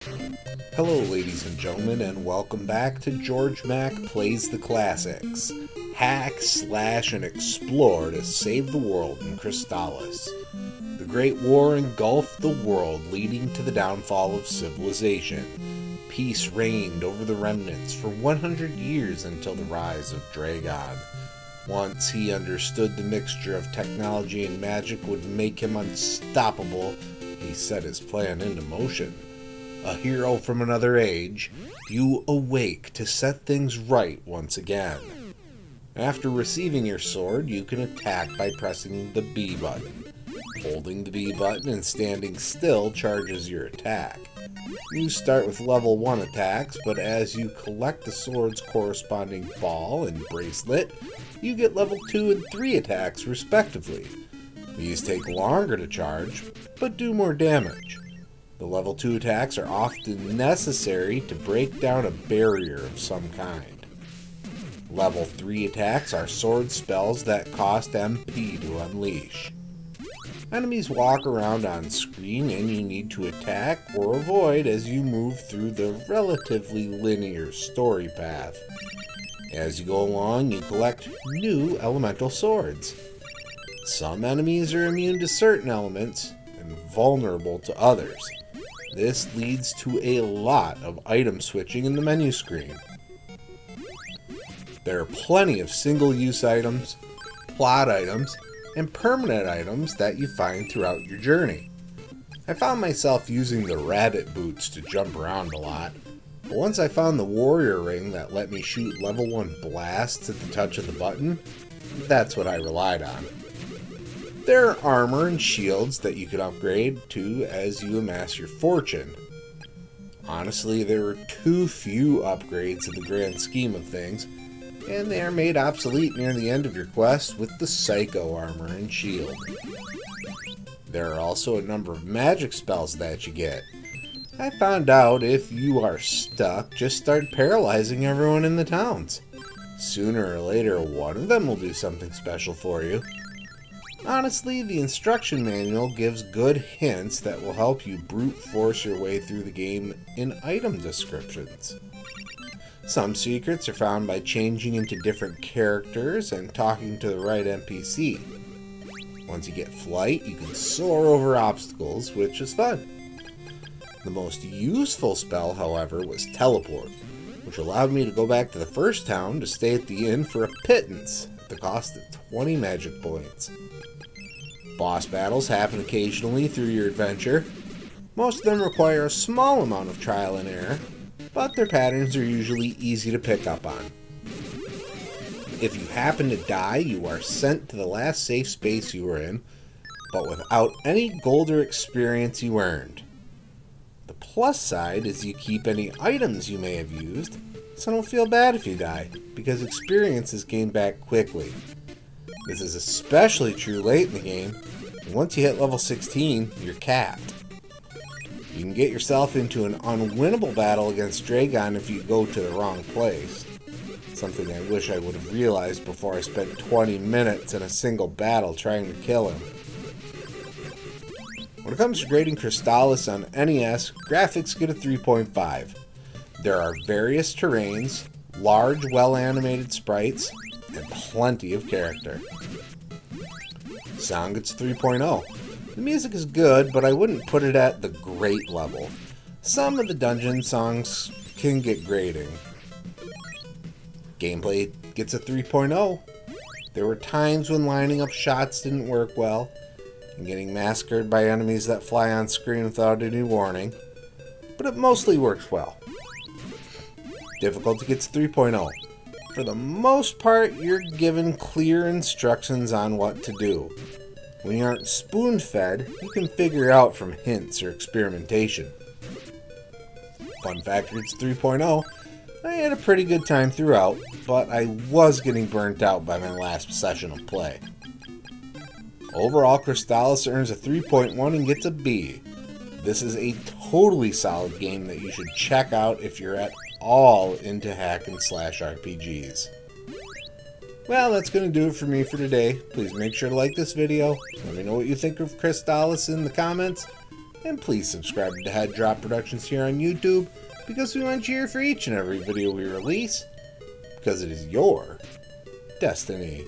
Hello ladies and gentlemen, and welcome back to Georg Mack Plays the Classics. Hack, slash, and explore to save the world in Crystalis. The Great War engulfed the world, leading to the downfall of civilization. Peace reigned over the remnants for 100 years until the rise of Dragon. Once he understood the mixture of technology and magic would make him unstoppable, he set his plan into motion. A hero from another age, you awake to set things right once again. After receiving your sword, you can attack by pressing the B button. Holding the B button and standing still charges your attack. You start with level 1 attacks, but as you collect the sword's corresponding ball and bracelet, you get level 2 and 3 attacks respectively. These take longer to charge, but do more damage. The level 2 attacks are often necessary to break down a barrier of some kind. Level 3 attacks are sword spells that cost MP to unleash. Enemies walk around on screen and you need to attack or avoid as you move through the relatively linear story path. As you go along, you collect new elemental swords. Some enemies are immune to certain elements and vulnerable to others. This leads to a lot of item switching in the menu screen. There are plenty of single-use items, plot items, and permanent items that you find throughout your journey. I found myself using the rabbit boots to jump around a lot, but once I found the warrior ring that let me shoot level 1 blasts at the touch of the button, that's what I relied on. There are armor and shields that you can upgrade to as you amass your fortune. Honestly, there are too few upgrades in the grand scheme of things, and they are made obsolete near the end of your quest with the Psycho armor and shield. There are also a number of magic spells that you get. I found out if you are stuck, just start paralyzing everyone in the towns. Sooner or later, one of them will do something special for you. Honestly, the instruction manual gives good hints that will help you brute force your way through the game in item descriptions. Some secrets are found by changing into different characters and talking to the right NPC. Once you get flight, you can soar over obstacles, which is fun. The most useful spell, however, was teleport, which allowed me to go back to the first town to stay at the inn for a pittance at the cost of 20 magic points. Boss battles happen occasionally through your adventure. Most of them require a small amount of trial and error, but their patterns are usually easy to pick up on. If you happen to die, you are sent to the last safe space you were in, but without any gold or experience you earned. The plus side is you keep any items you may have used, so don't feel bad if you die, because experience is gained back quickly. This is especially true late in the game, and once you hit level 16, you're capped. You can get yourself into an unwinnable battle against Dragon if you go to the wrong place. Something I wish I would have realized before I spent 20 minutes in a single battle trying to kill him. When it comes to grading Crystalis on NES, graphics get a 3.5. There are various terrains, large, well-animated sprites, and plenty of character. Sound gets 3.0. The music is good, but I wouldn't put it at the great level. Some of the dungeon songs can get grating. Gameplay gets a 3.0. There were times when lining up shots didn't work well, and getting massacred by enemies that fly on screen without any warning, but it mostly works well. Difficulty gets 3.0. For the most part, you're given clear instructions on what to do. When you aren't spoon-fed, you can figure out from hints or experimentation. Fun factor, it's 3.0. I had a pretty good time throughout, but I was getting burnt out by my last session of play. Overall, Crystalis earns a 3.1 and gets a B. This is a totally solid game that you should check out if you're at all into hack and slash RPGs. Well, that's going to do it for me for today. Please make sure to like this video. Let me know what you think of Crystalis in the comments. And please subscribe to Head Drop Productions here on YouTube, because we want you here for each and every video we release, because it is your destiny.